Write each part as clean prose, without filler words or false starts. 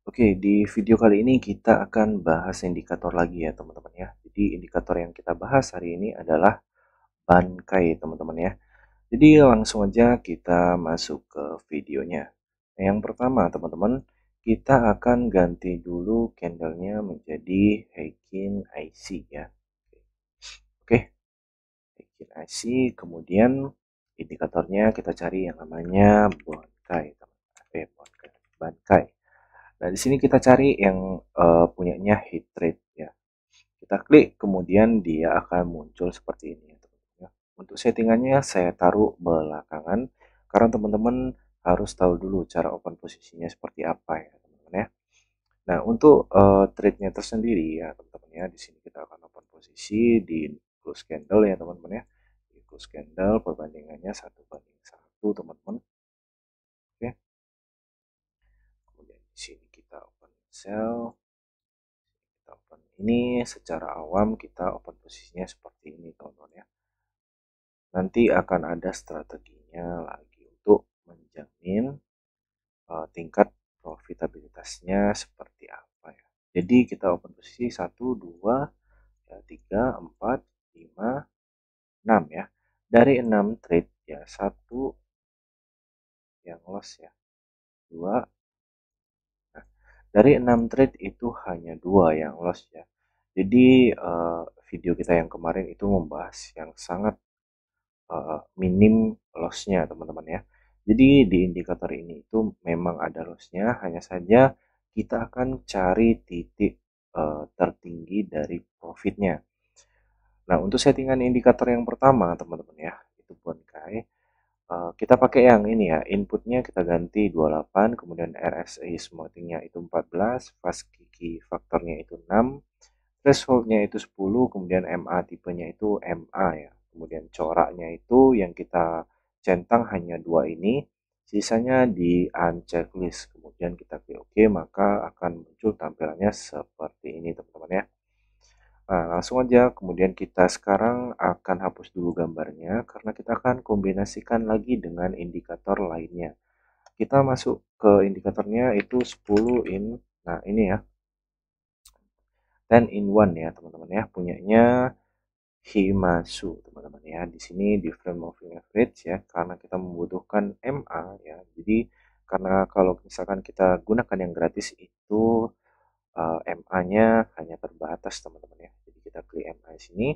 Oke, di video kali ini kita akan bahas indikator lagi ya teman-teman ya. Jadi indikator yang kita bahas hari ini adalah Bankai teman-teman ya. Jadi langsung aja kita masuk ke videonya. Yang pertama teman-teman, kita akan ganti dulu candlenya menjadi Heikin IC ya. Oke, Heikin IC, kemudian indikatornya kita cari yang namanya Bankai teman-teman. Bankai. Nah, di sini kita cari yang punyanya hit rate ya. Kita klik, kemudian dia akan muncul seperti ini ya teman-teman ya. Untuk settingannya saya taruh belakangan karena teman-teman harus tahu dulu cara open posisinya seperti apa ya teman-teman ya. Nah, untuk trade-nya tersendiri ya teman-teman ya, di sini kita akan open posisi di close candle ya teman-teman ya. Di close candle perbandingannya 1:1 teman-teman. Oke. Kemudian di sini kita open sell. Kita open ini secara awam kita open posisinya seperti ini teman-teman ya. Nanti akan ada strateginya lagi untuk menjamin tingkat profitabilitasnya seperti apa ya. Jadi kita open posisi 1, 2, 3, 4, 5, 6 ya. Dari 6 trade ya, 1 yang loss ya, 2. Nah, dari 6 trade itu hanya 2 yang loss ya. Jadi video kita yang kemarin itu membahas yang sangat minim loss-nya teman-teman ya. Jadi di indikator ini itu memang ada loss-nya, hanya saja kita akan cari titik tertinggi dari profitnya. Nah, untuk settingan indikator yang pertama teman-teman ya, itu Bonkai. Kita pakai yang ini ya, inputnya kita ganti 28, kemudian RSI smoothingnya itu 14, fast key faktornya itu 6, thresholdnya itu 10, kemudian MA tipenya itu MA ya. Kemudian coraknya itu yang kita centang hanya dua ini, sisanya di unchecklist. Kemudian kita klik OK, maka akan muncul tampilannya seperti ini teman-teman ya. Nah, langsung aja kemudian kita sekarang akan hapus dulu gambarnya karena kita akan kombinasikan lagi dengan indikator lainnya. Kita masuk ke indikatornya itu 10 in. Nah, ini ya. 10 in 1 ya, teman-teman ya. Punyanya Himasu, teman-teman ya. Di sini different moving average ya, karena kita membutuhkan MA ya. Jadi karena kalau misalkan kita gunakan yang gratis itu MA-nya hanya terbatas, teman-teman ya. Jadi kita klik MA di sini,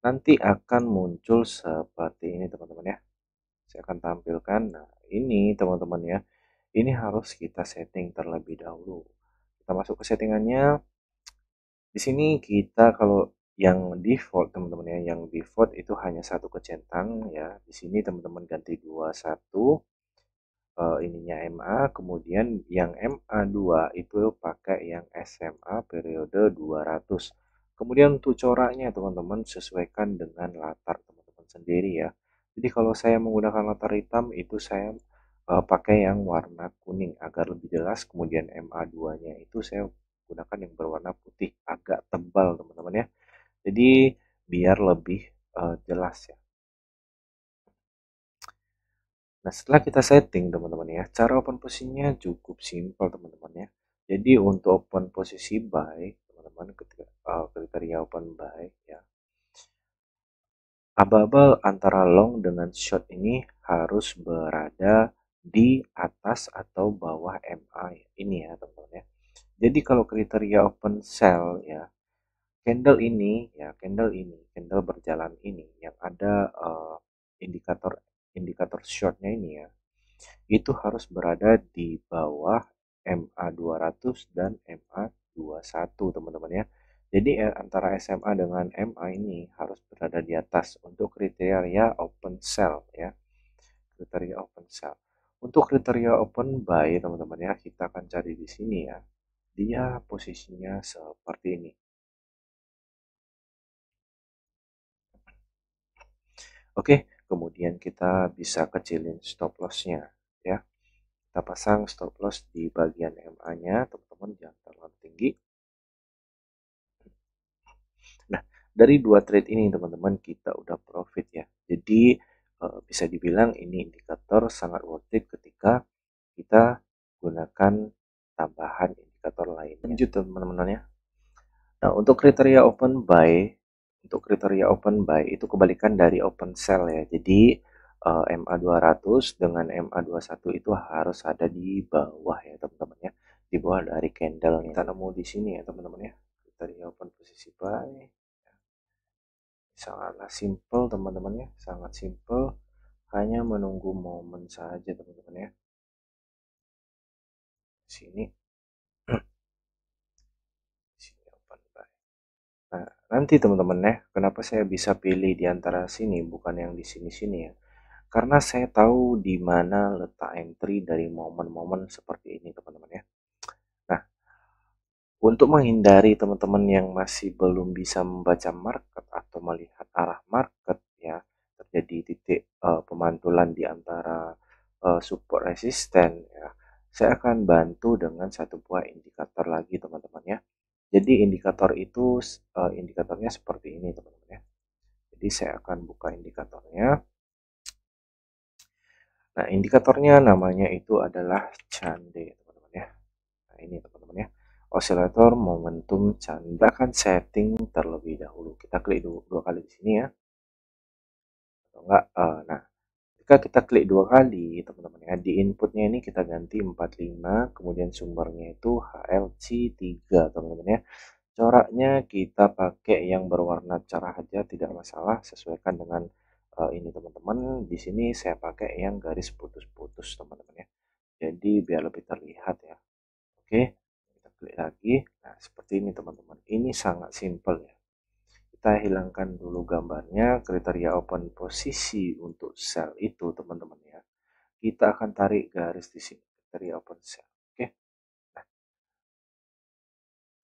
nanti akan muncul seperti ini, teman-teman ya. Saya akan tampilkan. Nah, ini teman-teman ya. Ini harus kita setting terlebih dahulu. Kita masuk ke settingannya. Di sini kita kalau yang default teman-teman ya, yang default itu hanya satu kecentang ya. Di sini teman-teman ganti 21 ininya MA, kemudian yang MA2 itu pakai yang SMA periode 200. Kemudian untuk coraknya teman-teman sesuaikan dengan latar teman-teman sendiri ya. Jadi kalau saya menggunakan latar hitam itu saya pakai yang warna kuning agar lebih jelas. Kemudian MA2-nya itu saya gunakan yang berwarna putih agak tebal teman-teman ya. Jadi biar lebih jelas ya. Nah, setelah kita setting teman-teman ya, cara open posisinya cukup simpel teman-teman ya. Jadi untuk open posisi buy, teman-teman ketika kriteria open buy ya, abal-abal antara long dengan short ini harus berada di atas atau bawah MA ini ya teman-teman ya. Jadi kalau kriteria open sell ya, candle ini ya, candle berjalan ini yang ada indikator indikator shortnya ini ya, itu harus berada di bawah MA200 dan MA21 teman-teman ya. Jadi antara SMA dengan MA ini harus berada di atas untuk kriteria open sell ya. Kriteria open sell. Untuk kriteria open buy teman-teman ya, kita akan cari di sini ya. Dia posisinya seperti ini. Oke, kemudian kita bisa kecilin stop loss-nya ya. Kita pasang stop loss di bagian MA-nya, teman-teman jangan terlalu tinggi. Nah, dari dua trade ini teman-teman kita udah profit ya. Jadi bisa dibilang ini indikator sangat worth it ketika kita gunakan tambahan indikator lainnya. Lanjut teman-teman ya. Nah, untuk kriteria open buy itu kebalikan dari open sell ya. Jadi MA200 dengan MA21 itu harus ada di bawah ya teman-teman ya. Di bawah dari candle kita nemu di sini ya teman-teman ya. Kriteria open posisi buy. Sangatlah simple teman-teman ya, sangat simple. Hanya menunggu momen saja teman-teman ya. Sini. Sini open buy. Nah, nanti teman-teman ya, kenapa saya bisa pilih di antara sini bukan yang di sini-sini ya? Karena saya tahu di mana letak entry dari momen-momen seperti ini teman-teman ya. Nah, untuk menghindari teman-teman yang masih belum bisa membaca market atau melihat arah market ya, terjadi titik pemantulan di antara support resisten ya, saya akan bantu dengan satu buah indikator lagi teman-teman ya. Jadi indikator itu indikatornya seperti ini teman-teman ya. Jadi saya akan buka indikatornya. Nah, indikatornya namanya itu adalah cande teman-teman ya. Nah, ini teman-teman ya. Osilator momentum cande. Kita akan setting terlebih dahulu. Kita klik dua kali di sini ya. Atau enggak? Nah, jika kita klik dua kali teman-teman ya, di inputnya ini kita ganti 45, kemudian sumbernya itu HLC3 teman-teman ya. Coraknya kita pakai yang berwarna cerah aja, tidak masalah, sesuaikan dengan ini teman-teman. Di sini saya pakai yang garis putus-putus teman-teman ya. Jadi biar lebih terlihat ya. Oke, kita klik lagi. Nah, seperti ini teman-teman. Ini sangat simple ya. Kita hilangkan dulu gambarnya, kriteria open posisi untuk sell itu teman-teman ya. Kita akan tarik garis di sini, kriteria open sell. Oke. Nah,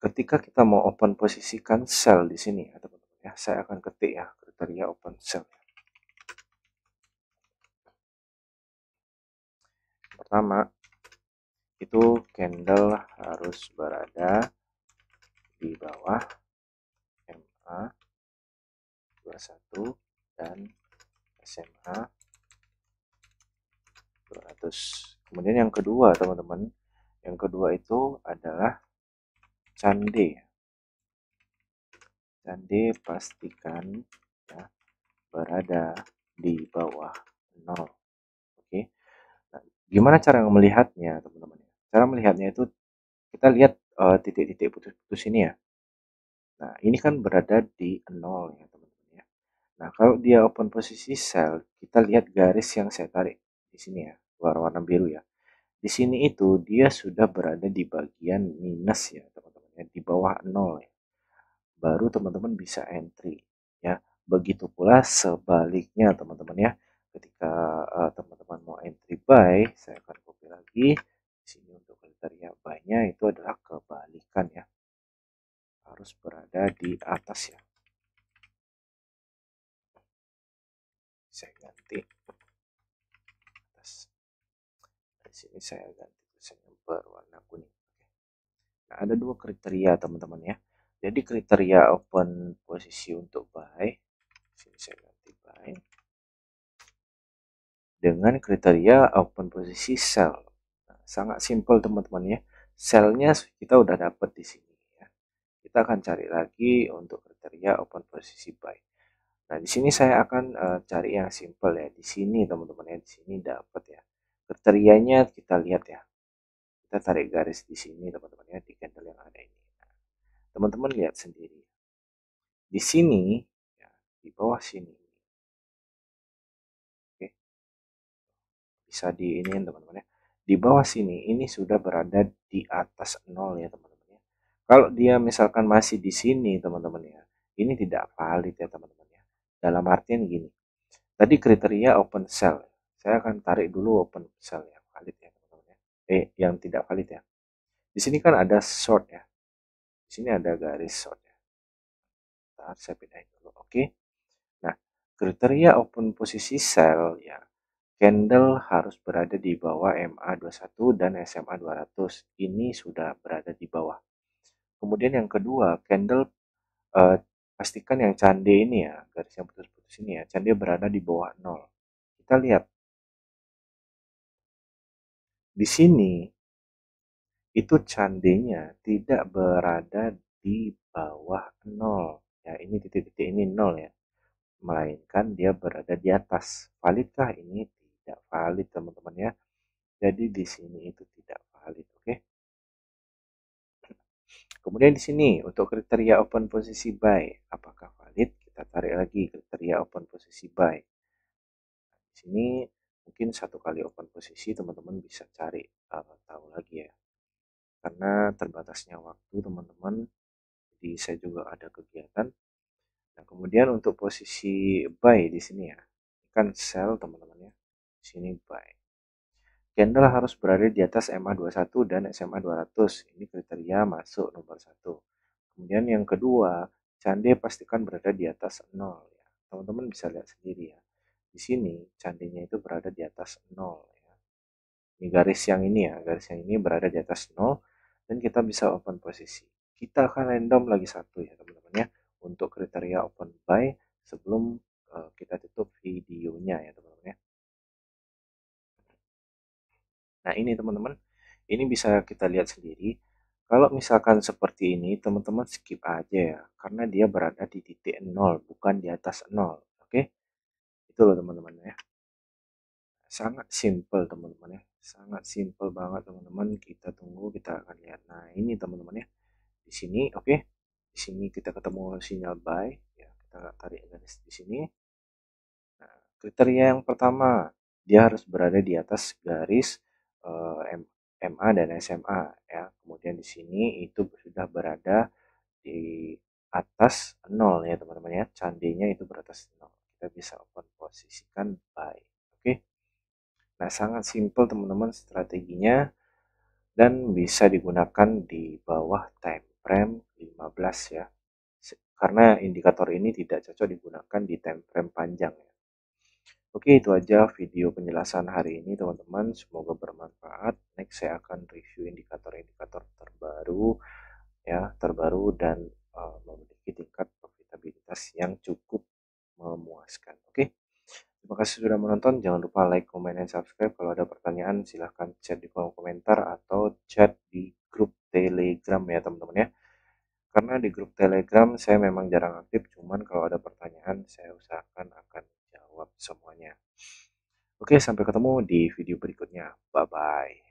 ketika kita mau open posisikan sell di sini ya teman-teman ya, saya akan ketik ya kriteria open sell. Pertama, itu candle harus berada di bawah MA 21 dan SMA 200. Kemudian yang kedua teman-teman, yang kedua itu adalah cande. Cande pastikan ya berada di bawah 0. Oke. Nah, gimana cara melihatnya teman-teman? Cara melihatnya itu kita lihat titik-titik putus-putus ini ya. Nah, ini kan berada di 0 ya teman-teman ya. Nah, kalau dia open posisi sell, kita lihat garis yang saya tarik di sini ya, warna biru ya. Di sini itu dia sudah berada di bagian minus ya teman-teman ya, di bawah 0 ya. Baru teman-teman bisa entry ya. Begitu pula sebaliknya teman-teman ya. Ketika teman-teman mau entry buy, saya akan copy lagi. Di sini untuk kriteria buy-nya itu adalah kebalikan ya. Harus berada di atas ya. Saya ganti atas. Di sini saya ganti tulisannya berwarna kuning. Nah, ada dua kriteria teman-teman ya. Jadi kriteria open posisi untuk buy, sini saya ganti buy, dengan kriteria open posisi sell. Nah, sangat simpel teman-teman ya. Sellnya kita udah dapat di sini ya. Kita akan cari lagi untuk kriteria open posisi buy. Nah, di sini saya akan cari yang simple ya. Di sini teman-teman ya, di sini dapat ya. Kriterianya kita lihat ya. Kita tarik garis di sini teman-teman ya, di candle yang ada ini. Nah, teman-teman lihat sendiri. Di sini ya, di bawah sini. Oke. Bisa di ini teman-teman ya. Di bawah sini ini sudah berada di atas 0 ya teman-teman ya. Kalau dia misalkan masih di sini teman-teman ya, ini tidak valid ya teman-teman ya. Dalam artian gini. Tadi kriteria open sell. Saya akan tarik dulu open sell yang valid ya teman-teman ya. Yang tidak valid ya. Di sini kan ada short ya. Di sini ada garis short ya. Bentar, saya pindahin dulu. Oke. Nah, kriteria open posisi sell ya. Candle harus berada di bawah MA21 dan SMA 200. Ini sudah berada di bawah. Kemudian yang kedua, candle pastikan yang cande ini ya, garis yang putus-putus ini ya, cande berada di bawah 0. Kita lihat di sini itu candenya tidak berada di bawah 0. Ya, ini titik-titik ini 0 ya. Melainkan dia berada di atas. Validkah ini? Tidak valid, teman-teman ya. Jadi di sini itu tidak valid, oke? Kemudian di sini untuk kriteria open posisi buy, apakah valid? Kita tarik lagi kriteria open posisi buy. Di sini mungkin satu kali open posisi teman-teman bisa cari tahu lagi ya. Karena terbatasnya waktu teman-teman, jadi saya juga ada kegiatan. Nah, kemudian untuk posisi buy di sini ya, kan sell teman-teman ya. Di sini buy. Candle harus berada di atas MA21 dan SMA 200. Ini kriteria masuk nomor satu. Kemudian yang kedua, candle pastikan berada di atas 0 ya. Teman-teman bisa lihat sendiri ya. Di sini candlenya itu berada di atas 0 ya. Ini garis yang ini ya, garis yang ini berada di atas 0 dan kita bisa open posisi. Kita akan random lagi satu ya teman-teman ya untuk kriteria open buy sebelum kita tutup videonya ya teman-teman ya. Nah ini teman-teman, ini bisa kita lihat sendiri. Kalau misalkan seperti ini, teman-teman skip aja ya, karena dia berada di titik 0, bukan di atas 0. Oke, itu loh teman-teman ya. Sangat simple teman-teman ya, sangat simple banget teman-teman. Kita tunggu, kita akan lihat. Nah ini teman-teman ya, di sini oke, di sini kita ketemu sinyal buy ya. Kita tarik garis di sini. Nah, kriteria yang pertama, dia harus berada di atas garis MA dan SMA ya. Kemudian di sini itu sudah berada di atas 0 ya teman-teman ya. Candinya itu beratas 0. Kita bisa open posisikan buy. Oke. Nah, sangat simple teman-teman strateginya dan bisa digunakan di bawah time frame 15 ya. Karena indikator ini tidak cocok digunakan di time frame panjang ya. Oke, itu aja video penjelasan hari ini teman-teman. Semoga bermanfaat. Next saya akan review indikator-indikator terbaru dan memiliki tingkat profitabilitas yang cukup memuaskan. Oke. Terima kasih sudah menonton. Jangan lupa like, comment, dan subscribe. Kalau ada pertanyaan silahkan chat di kolom komentar atau chat di grup Telegram ya teman-teman ya. Karena di grup Telegram saya memang jarang aktif, cuman kalau ada pertanyaan saya usahakan akan jawab semuanya. Oke, sampai ketemu di video berikutnya. Bye-bye.